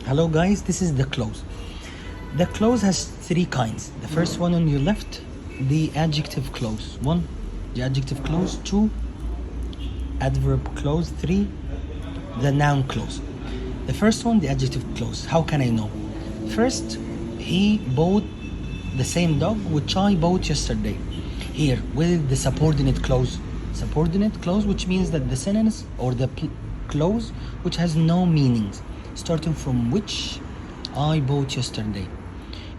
Hello guys, this is the clause. The clause has three kinds. The first one on your left, the adjective clause. 1, the adjective clause. 2, adverb clause. 3, the noun clause. The first one, the adjective clause. How can I know? First, he bought the same dog which I bought yesterday. Here, with the subordinate clause. Subordinate clause, which means that the sentence or the clause which has no meanings, starting from which I bought yesterday.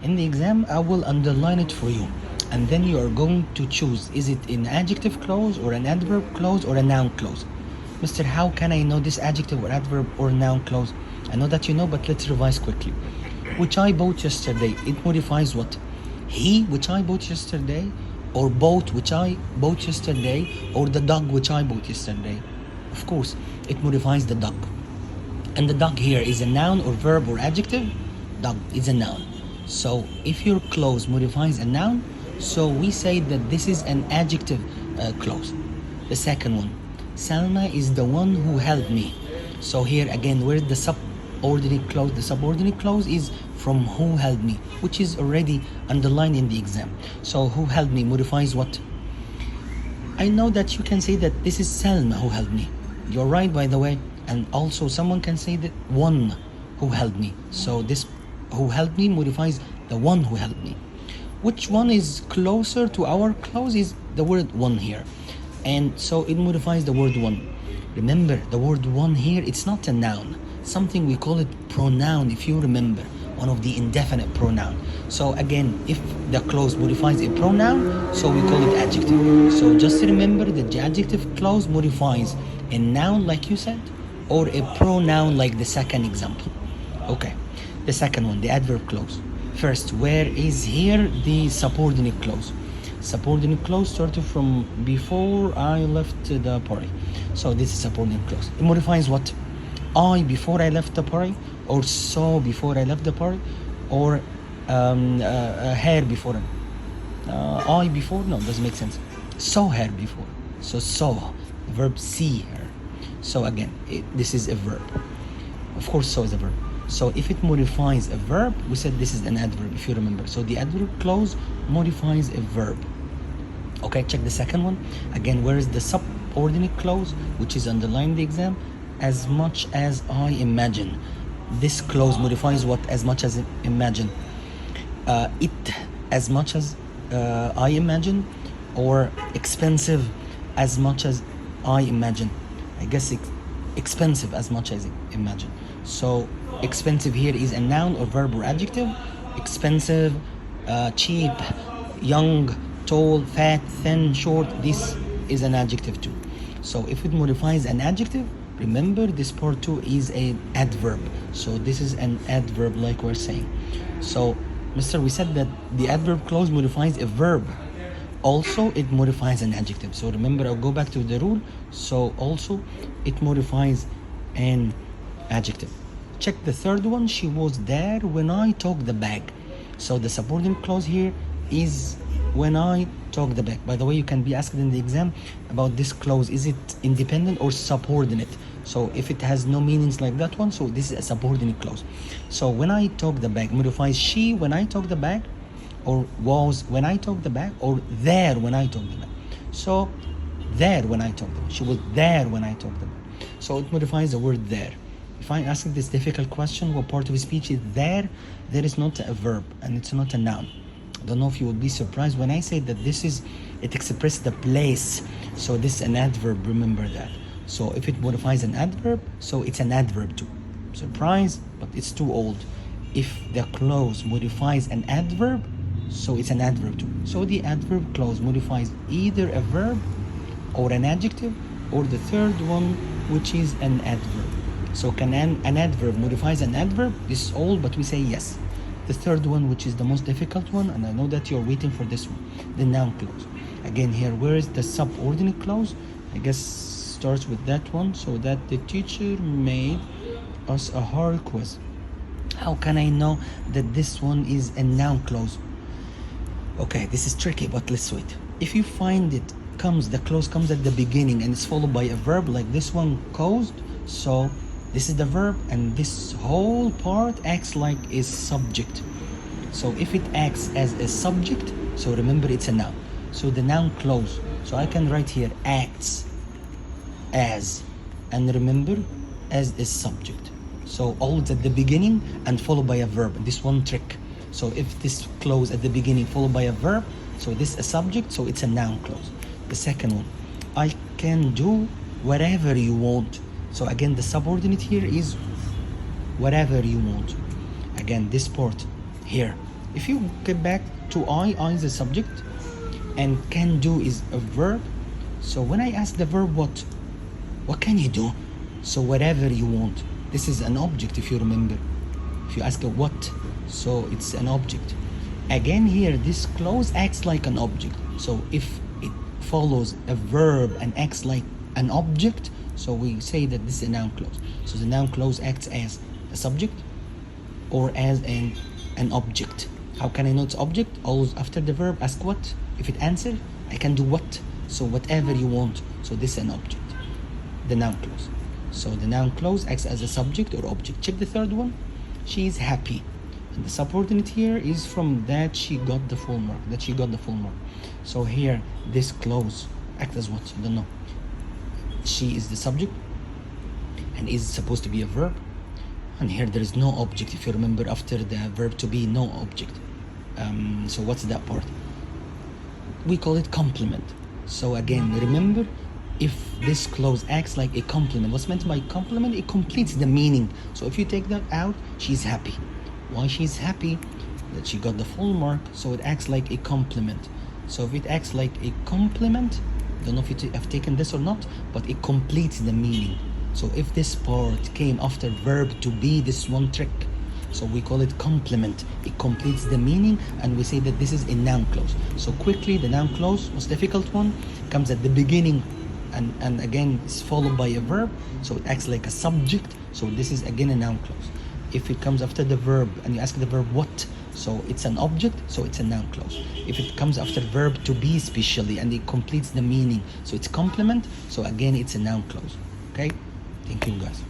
In the exam, I will underline it for you, and then you are going to choose, is it an adjective clause or an adverb clause or a noun clause? Mr. How can I know this adjective or adverb or noun clause? I know that you know, but let's revise quickly. Which I bought yesterday, it modifies what? He, which I bought yesterday, or boat, which I bought yesterday, or the dog, which I bought yesterday. Of course, it modifies the dog. And the dog here is a noun or verb or adjective. Dog is a noun. So if your clause modifies a noun, so we say that this is an adjective clause. The second one, Salma is the one who helped me. So here again, where's the subordinate clause? The subordinate clause is from who helped me, which is already underlined in the exam. So who helped me modifies what? I know that you can say that this is Salma who helped me. You're right, by the way. And also someone can say that one who helped me. So this who helped me modifies the one who helped me. Which one is closer to our clause is the word one here. And so it modifies the word one. Remember, the word one here, it's not a noun. Something we call it pronoun, if you remember. One of the indefinite pronoun. So again, if the clause modifies a pronoun, so we call it adjective. So just remember that the adjective clause modifies a noun like you said, or a pronoun like the second example. Okay, the second one, the adverb clause. First, where is here the subordinate clause? Subordinate clause started from before I left the party. So this is subordinate clause. It modifies what? I before I left the party, or saw before I left the party, or her before. I before? No, doesn't make sense. Saw her before. So saw, verb see her. So again, this is a verb. Of course, so is a verb. So if it modifies a verb, we said this is an adverb, if you remember. So the adverb clause modifies a verb. Okay, check the second one. Again, where is the subordinate clause, which is underlined in the exam? As much as I imagine. This clause modifies what? As much as imagine. It, as much as I imagine, or expensive as much as I imagine. I guess expensive as much as imagine. So expensive here is a noun or verb or adjective. Expensive, cheap, young, tall, fat, thin, short. This is an adjective too. So if it modifies an adjective, remember this part too is an adverb. So this is an adverb like we're saying. So Mr. we said that the adverb clause modifies a verb. Also, it modifies an adjective. So remember, I'll go back to the rule. So also, it modifies an adjective. Check the third one. She was there when I took the bag. So the subordinate clause here is when I took the bag. By the way, you can be asked in the exam about this clause. Is it independent or subordinate? So if it has no meanings like that one, so this is a subordinate clause. So when I took the bag modifies she when I took the bag, or was when I took the bag, or there when I took the bag. So there when I took the bag. She was there when I took the bag. So it modifies the word there. If I ask this difficult question, what part of speech is there? There is not a verb and it's not a noun. I don't know if you will be surprised when I say that this is, it expresses the place. So this is an adverb, remember that. So if it modifies an adverb, so it's an adverb too. Surprise, but it's too old. If the clause modifies an adverb, so it's an adverb too. So the adverb clause modifies either a verb or an adjective, or the third one, which is an adverb. So can an adverb modifies an adverb? This is old, but we say yes. The third one, which is the most difficult one, and I know that you're waiting for this one, the noun clause. Again here, where is the subordinate clause? I guess starts with that one, so that the teacher made us a hard quiz. How can I know that this one is a noun clause? Okay, this is tricky, but let's wait. If you find it the clause comes at the beginning and it's followed by a verb like this one, caused, so This is the verb, and this whole part acts like a subject. So if it acts as a subject, so remember it's a noun. So the noun clause, so I can write here acts as, and remember as is subject. So always at the beginning and followed by a verb. This one trick. So if this clause at the beginning followed by a verb, so this a subject, so it's a noun clause. The second one, I can do whatever you want. So again, the subordinate here is whatever you want. Again, this part here. If you get back to I is a subject, and can do is a verb. So when I ask the verb what can you do? So whatever you want. This is an object, if you remember. If you ask a what, so it's an object. Again here, this clause acts like an object. So if it follows a verb and acts like an object, so we say that this is a noun clause. So the noun clause acts as a subject or as an object. How can I know it's object? Always after the verb, ask what. If it answer, I can do what. So whatever you want. So this is an object. The noun clause. So the noun clause acts as a subject or object. Check the third one. She is happy. And the subordinate here is from that she got the full mark. That she got the full mark. So here, this clause acts as what? I don't know. She is the subject and is supposed to be a verb. And here there is no object. If you remember, after the verb to be, no object. So what's that part? We call it complement. So again, remember, if this clause acts like a complement, what's meant by complement? It completes the meaning. So if you take that out, she's happy. Why she's happy? That she got the full mark. So it acts like a complement. So if it acts like a complement, don't know if you have taken this or not, but it completes the meaning. So if this part came after verb to be, this one trick, so we call it complement. It completes the meaning, and we say that this is a noun clause. So quickly, the noun clause, most difficult one, comes at the beginning and again is followed by a verb, so it acts like a subject. So this is again a noun clause. If it comes after the verb and you ask the verb what, so it's an object, so it's a noun clause. If it comes after verb to be specially and it completes the meaning, so it's complement, so again it's a noun clause. Okay, thank you guys.